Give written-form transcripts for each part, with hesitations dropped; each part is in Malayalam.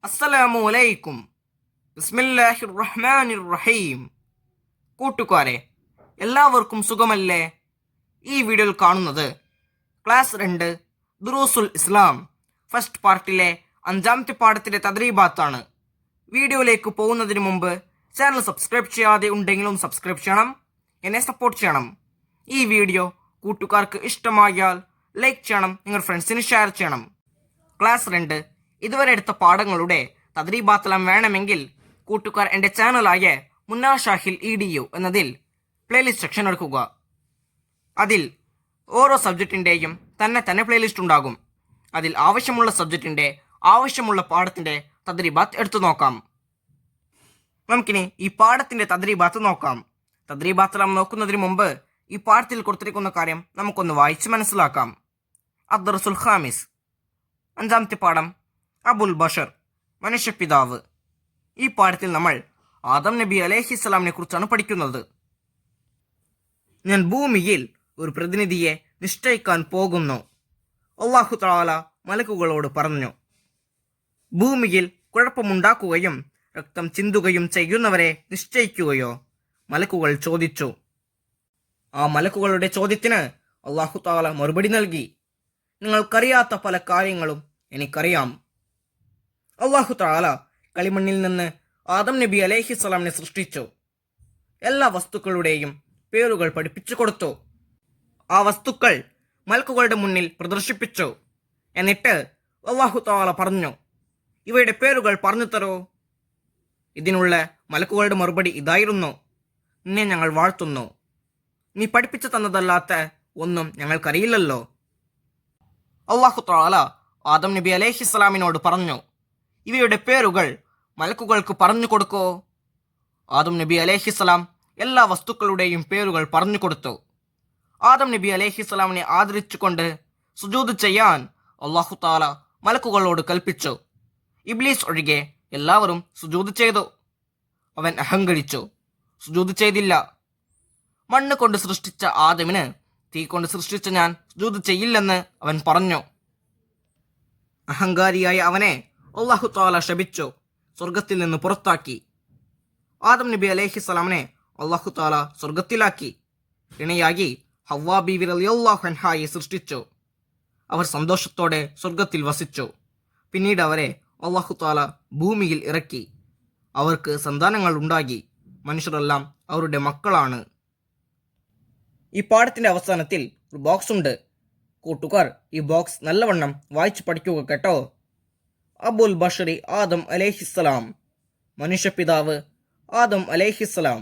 അസ്സലാമു അലൈക്കും. ബിസ്മില്ലാഹിർ റഹ്മാനിർ റഹീം. കൂട്ടുകാരെ, എല്ലാവർക്കും സുഖമല്ലേ? ഈ വീഡിയോയിൽ കാണുന്നത് ക്ലാസ് 2 ദുറൂസുൽ ഇസ്ലാം ഫസ്റ്റ് പാർട്ടിലെ 5ാമത്തെ പാഠത്തിലെ തദ്രീബാത്താണ്. വീഡിയോയിലേക്ക് പോകുന്നതിന് മുമ്പ് ചാനൽ സബ്സ്ക്രൈബ് ചെയ്യാതെ ഉണ്ടെങ്കിലും സബ്സ്ക്രൈബ് ചെയ്യണം, എന്നെ സപ്പോർട്ട് ചെയ്യണം. ഈ വീഡിയോ കൂട്ടുകാർക്ക് ഇഷ്ടമായാൽ ലൈക്ക് ചെയ്യണം, നിങ്ങൾ ഫ്രണ്ട്സിന് ഷെയർ ചെയ്യണം. ക്ലാസ് 2 ഇതുവരെ എടുത്ത പാഠങ്ങളുടെ തദ്രീബാത്തെല്ലാം വേണമെങ്കിൽ കൂട്ടുകാർ എൻ്റെ ചാനലായ മുന്നാ ഷാഹിൽ EDU എന്നതിൽ പ്ലേലിസ്റ്റ് സെക്ഷൻ എടുക്കുക. അതിൽ ഓരോ സബ്ജക്റ്റിൻ്റെയും തന്നെ പ്ലേലിസ്റ്റ് ഉണ്ടാകും. അതിൽ ആവശ്യമുള്ള സബ്ജക്റ്റിൻ്റെ ആവശ്യമുള്ള പാഠത്തിൻ്റെ തദ്രീബാത്ത് എടുത്തു നോക്കാം. നമുക്കിനി ഈ പാഠത്തിൻ്റെ തദ്രീബാത്ത് നോക്കാം. തദ്രീബാത്തെല്ലാം നോക്കുന്നതിന് മുമ്പ് ഈ പാഠത്തിൽ കൊടുത്തിരിക്കുന്ന കാര്യം നമുക്കൊന്ന് വായിച്ച് മനസ്സിലാക്കാം. അദ്ദർസുൽ ഖാമിസ്, 5ാമത്തെ പാഠം, അബുൽ ബഷർ, മനുഷ്യപിതാവ്. ഈ പാഠത്തിൽ നമ്മൾ ആദം നബി അലൈഹിസ്സലാമിനെ കുറിച്ചാണ് പഠിക്കുന്നത്. ഞാൻ ഭൂമിയിൽ ഒരു പ്രതിനിധിയെ നിശ്ചയിക്കാൻ പോകുന്നു. അല്ലാഹു തആല മലക്കുകളോട് പറഞ്ഞു. ഭൂമിയിൽ കുഴപ്പമുണ്ടാക്കുകയും രക്തം ചിന്തുകയും ചെയ്യുന്നവരെ നിശ്ചയിക്കുകയോ? മലക്കുകൾ ചോദിച്ചു. ആ മലക്കുകളുടെ ചോദ്യത്തിന് അല്ലാഹു തആല മറുപടി നൽകി. നിങ്ങൾക്കറിയാത്ത പല കാര്യങ്ങളും എനിക്കറിയാം. അല്ലാഹു തആല കളിമണ്ണിൽ നിന്ന് ആദം നബി അലൈഹിസ്സലാമിനെ സൃഷ്ടിച്ചു. എല്ലാ വസ്തുക്കളുടെയും പേരുകൾ പഠിപ്പിച്ചു കൊടുത്തു. ആ വസ്തുക്കൾ മലക്കുകളുടെ മുന്നിൽ പ്രദർശിപ്പിച്ചു. എന്നിട്ട് അല്ലാഹു തആല പറഞ്ഞു, ഇവയുടെ പേരുകൾ പറഞ്ഞു തരൂ. ഇതിനുള്ള മലക്കുകളുടെ മറുപടി ഇതായിരുന്നു: നിന്നെ ഞങ്ങൾ വാഴ്ത്തുന്നു. നീ പഠിപ്പിച്ചു തന്നതല്ലാത്ത ഒന്നും ഞങ്ങൾക്കറിയില്ലല്ലോ. അല്ലാഹു തആല ആദം നബി അലൈഹിസ്സലാമിനോട് പറഞ്ഞു, ഇവയുടെ പേരുകൾ മലക്കുകൾക്ക് പറഞ്ഞു കൊടുക്കൂ. ആദം നബി അലൈഹിസ്സലാം എല്ലാ വസ്തുക്കളുടെയും പേരുകൾ പറഞ്ഞു കൊടുത്തു. ആദം നബി അലൈഹിസ്സലാമിനെ ആദരിച്ചുകൊണ്ട് സുജൂദ് ചെയ്യാൻ അല്ലാഹു തആല മലക്കുകളോട് കൽപ്പിച്ചു. ഇബ്ലീസ് ഒഴികെ എല്ലാവരും സുജൂദ് ചെയ്തു. അവൻ അഹങ്കരിച്ചു, സുജൂദ് ചെയ്തില്ല. മണ്ണ് കൊണ്ട് സൃഷ്ടിച്ച ആദമിന് തീ കൊണ്ട് സൃഷ്ടിച്ച ഞാൻ സുജൂദ് ചെയ്യില്ലെന്ന് അവൻ പറഞ്ഞു. അഹങ്കാരിയായ അവനെ അല്ലാഹു തആല ശപിച്ചു, സ്വർഗത്തിൽ നിന്ന് പുറത്താക്കി. ആദം നബി അലൈഹിസ്സലാമിനെ അല്ലാഹു തആല സ്വർഗത്തിലാക്കി. ഇണയായി ഹവ്വാ ബീവി റളിയല്ലാഹു അൻഹായെ സൃഷ്ടിച്ചു. അവർ സന്തോഷത്തോടെ സ്വർഗത്തിൽ വസിച്ചു. പിന്നീട് അവരെ അല്ലാഹു തആല ഭൂമിയിൽ ഇറക്കി. അവർക്ക് സന്താനങ്ങൾ ഉണ്ടാകി. മനുഷ്യരെല്ലാം അവരുടെ മക്കളാണ്. ഈ പാഠത്തിന്റെ അവസാനത്തിൽ ഒരു ബോക്സ് ഉണ്ട്. കൂട്ടുകാർ ഈ ബോക്സ് നല്ലവണ്ണം വായിച്ചു പഠിക്കുക കേട്ടോ. അബുൽ ബഷറി ആദം അലൈഹിസ്സലാം, മനുഷ്യപിതാവ് ആദം അലൈഹിസ്സലാം.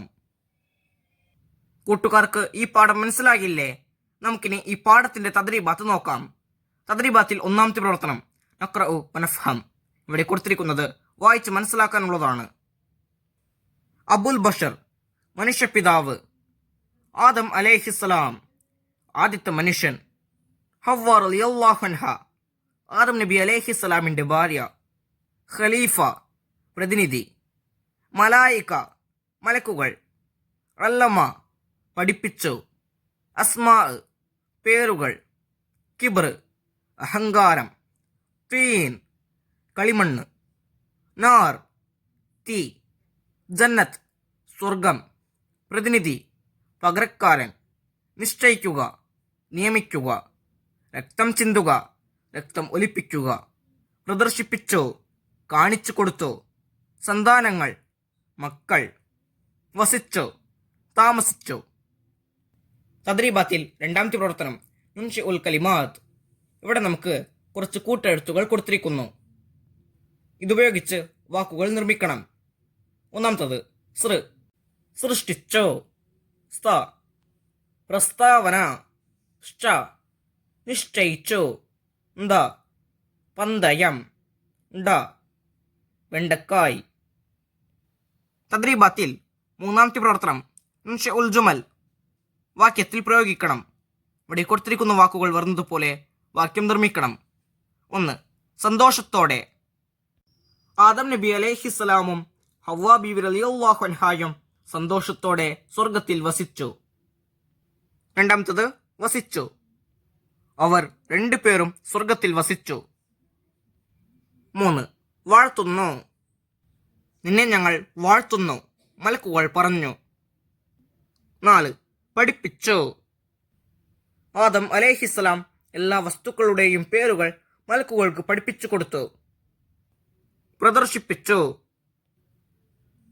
കൂട്ടുകാർക്ക് ഈ പാഠം മനസ്സിലാകില്ലേ? നമുക്കിനി ഈ പാഠത്തിന്റെ തദ്രീബാത്ത് നോക്കാം. തദ്രീബാത്തിൽ 1ാമത്തെ പ്രവർത്തനം നഖ്റഉ വനഫ്ഹം. ഇവിടെ കൊടുത്തിരിക്കുന്നത് വായിച്ച് മനസ്സിലാക്കാനുള്ളതാണ്. അബുൽ ബഷർ, മനുഷ്യപിതാവ്. ആദം അലൈഹിസ്സലാം, ആദ്യത്തെ മനുഷ്യൻ. ഹവ്വാ റളിയല്ലാഹു അൻഹ, ആദം നബി അലൈഹിസ്സലാമിൻ്റെ ഭാര്യ. ഖലീഫ, പ്രതിനിധി. മലായിക, മലക്കുകൾ. അല്ലമ, പഠിപ്പിച്ചു. അസ്മാ, പേരുകൾ. കിബ്ർ, അഹങ്കാരം. തീൻ, കളിമണ്ണ്. നാർ, തീ. ജന്നത്ത്, സ്വർഗം. പ്രതിനിധി, പകരക്കാരൻ. നിശ്ചയിക്കുക, നിയമിക്കുക. രക്തം ചിന്തുക, രക്തം ഒലിപ്പിക്കുക. പ്രദർശിപ്പിച്ചു, കാണിച്ചു കൊടുത്തു. സന്താനങ്ങൾ, മക്കൾ. വസിച്ചു, താമസിച്ചു. തദ്രീബാത്തിൽ 2ാമത്തെ പ്രവർത്തനം നുൻഷിഉൽ കലിമാത്ത്. ഇവിടെ നമുക്ക് കുറച്ച് കൂട്ടെഴുത്തുകൾ കൊടുത്തിരിക്കുന്നു. ഇതുപയോഗിച്ച് വാക്കുകൾ നിർമ്മിക്കണം. 1ാമത്തത് സൃ, സൃഷ്ടിച്ചു. സ്ത, പ്രസ്താവന. ശ്ച, നിശ്ചയിച്ചു. ന്ത, പന്തയം. ഡ, വെണ്ടക്കായ്. തദ്രീബാത്തിൽ 3ാമത്തെ പ്രവർത്തനം ഇൻഷഉൽ ജുമൽ. വാക്യത്തിൽ പ്രയോഗിക്കണം. ഇവിടെ കൊടുത്തിരിക്കുന്ന വാക്കുകൾ വരുന്നതുപോലെ വാക്യം നിർമ്മിക്കണം. 1. സന്തോഷത്തോടെ. ആദം നബി അലൈഹിസ്സലാമും ഹവ്വാ ബീവി റളിയല്ലാഹു അൻഹായും സന്തോഷത്തോടെ സ്വർഗത്തിൽ വസിച്ചു. 2ാമത്തത് വസിച്ചു. അവർ 2 പേരും സ്വർഗത്തിൽ വസിച്ചു. 3. വാഴ്ത്തുന്നു. നിന്നെ ഞങ്ങൾ വാഴ്ത്തുന്നു, മലക്കുകൾ പറഞ്ഞു. 4. പഠിപ്പിച്ചു. ആദം അലൈഹിസ്സലാം എല്ലാ വസ്തുക്കളുടെയും പേരുകൾ മലക്കുകൾക്ക് പഠിപ്പിച്ചു കൊടുത്തു. പ്രദർശിപ്പിച്ചു.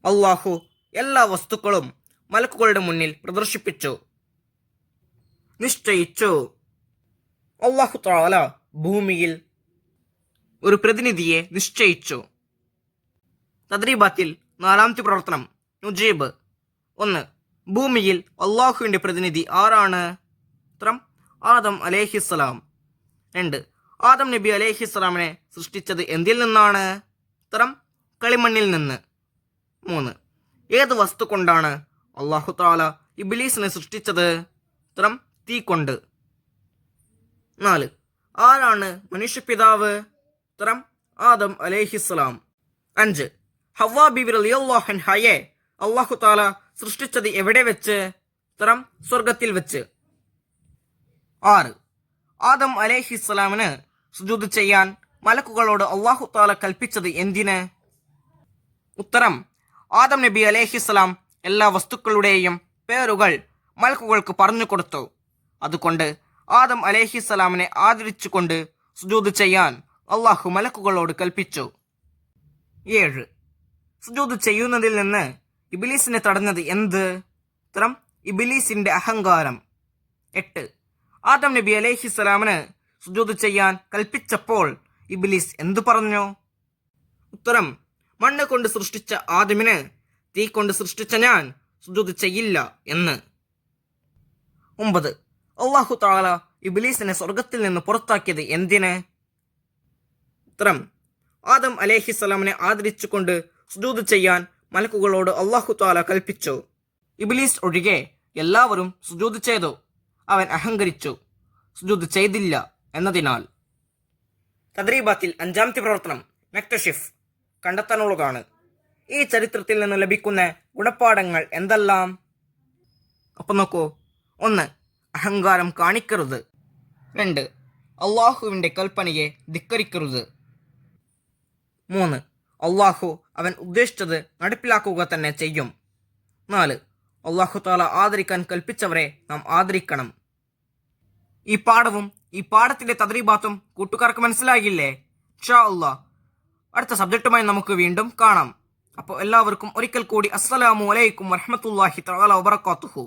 അല്ലാഹു എല്ലാ വസ്തുക്കളും മലക്കുകളുടെ മുന്നിൽ പ്രദർശിപ്പിച്ചു. നിശ്ചയിച്ചു. അല്ലാഹു തആല ഭൂമിയിൽ ഒരു പ്രതിനിധിയെ നിശ്ചയിച്ചു. തദ്രീബാത്തിൽ 4ാമത്തെ പ്രവർത്തനം നുജീബ്. 1. ഭൂമിയിൽ അല്ലാഹുവിന്റെ പ്രതിനിധി ആരാണ്? ഉത്തരം ആദം അലൈഹിസ്സലാം. 2. ആദം നബി അലൈഹിസ്സലാമിനെ സൃഷ്ടിച്ചത് എന്തിൽ നിന്നാണ്? ഉത്തരം കളിമണ്ണിൽ നിന്ന്. 3. ഏത് വസ്തു കൊണ്ടാണ് അല്ലാഹു തആല ഇബ്ലീസിനെ സൃഷ്ടിച്ചത്? ഉത്തരം തീ കൊണ്ട്. 4. ആരാണ് മനുഷ്യപിതാവ്? ഉത്തരം ആദം അലൈഹിസ്സലാം. 5. ഹവ്വാ ബീവി റളിയല്ലാഹു അൻഹയെ അല്ലാഹു തആല സൃഷ്ടിച്ചത് എവിടെ വെച്ച്? ഉത്തരം സ്വർഗത്തിൽ വെച്ച്. 6. ആദം അലൈഹിസ്സലാമിന് സുജൂദ് ചെയ്യാൻ മലക്കുകളോട് അല്ലാഹു തആല കൽപ്പിച്ചത് എന്തിന്? ഉത്തരം ആദം നബി അലൈഹിസ്സലാം എല്ലാ വസ്തുക്കളുടെയും പേരുകൾ മലക്കുകൾക്ക് പറഞ്ഞു കൊടുത്തു. അതുകൊണ്ട് ആദം അലൈഹിസ്സലാമിനെ ആദരിച്ചുകൊണ്ട് സുജൂദ് ചെയ്യാൻ അല്ലാഹു മലക്കുകളോട് കൽപ്പിച്ചു. 7. സുജൂദ് ചെയ്യുന്നതിൽ നിന്ന് ഇബ്ലീസിനെ തടഞ്ഞത് എന്ത്? ഉത്തരം ഇബ്ലീസിന്റെ അഹങ്കാരം. 8. ആദം നബി അലൈഹിസ്സലാമിന് സുജൂദ് ചെയ്യാൻ കൽപ്പിച്ചപ്പോൾ ഇബ്ലീസ് എന്തു പറഞ്ഞു? ഉത്തരം മണ്ണ് കൊണ്ട് സൃഷ്ടിച്ച ആദമിന് തീ കൊണ്ട് സൃഷ്ടിച്ച ഞാൻ സുജൂദ് ചെയ്യില്ല എന്ന്. 9. അല്ലാഹു തആല ഇബ്ലീസിനെ സ്വർഗത്തിൽ നിന്ന് പുറത്താക്കിയത് എന്തിന്? ഉത്തരം ആദം അലൈഹിസ്സലാമിനെ ആദരിച്ചുകൊണ്ട് സുജൂദ് ചെയ്യാൻ മലക്കുകളോട് അല്ലാഹു തആല കൽപ്പിച്ചു. ഇബ്ലീസ് ഒഴികെ എല്ലാവരും സുജൂദ് ചെയ്തു. അവൻ അഹങ്കരിച്ചു, സുജൂദ് ചെയ്തില്ല എന്നതിനാൽ. തദ്രീബാത്തിൽ 5ാമത്തെ പ്രവർത്തനം മെക്തഷിഫ് കണ്ടെത്താനുള്ളതാണ്. ഈ ചരിത്രത്തിൽ നിന്ന് ലഭിക്കുന്ന ഗുണപാഠങ്ങൾ എന്തെല്ലാം? അപ്പം നോക്കൂ. 1. അഹങ്കാരം കാണിക്കരുത്. 2. അല്ലാഹുവിന്റെ കൽപ്പനയെ ധിക്കരിക്കരുത്. 3. അല്ലാഹു അവൻ ഉദ്ദേശിച്ചത് നടപ്പിലാക്കുക തന്നെ ചെയ്യും. 4. അല്ലാഹു തആല ആദരിക്കാൻ കൽപ്പിച്ചവരെ നാം ആദരിക്കണം. ഈ പാഠവും ഈ പാഠത്തിന്റെ തദ്രീബാത്തും കൂട്ടുകാർക്ക് മനസ്സിലാകില്ലേ? ഇൻഷാ അല്ലാഹ് അടുത്ത സബ്ജക്റ്റുമായി നമുക്ക് വീണ്ടും കാണാം. അപ്പോൾ എല്ലാവർക്കും ഒരിക്കൽ കൂടി അസ്സലാമു അലൈക്കും വറഹ്മത്തുള്ളാഹി തആല വബറകാതുഹു.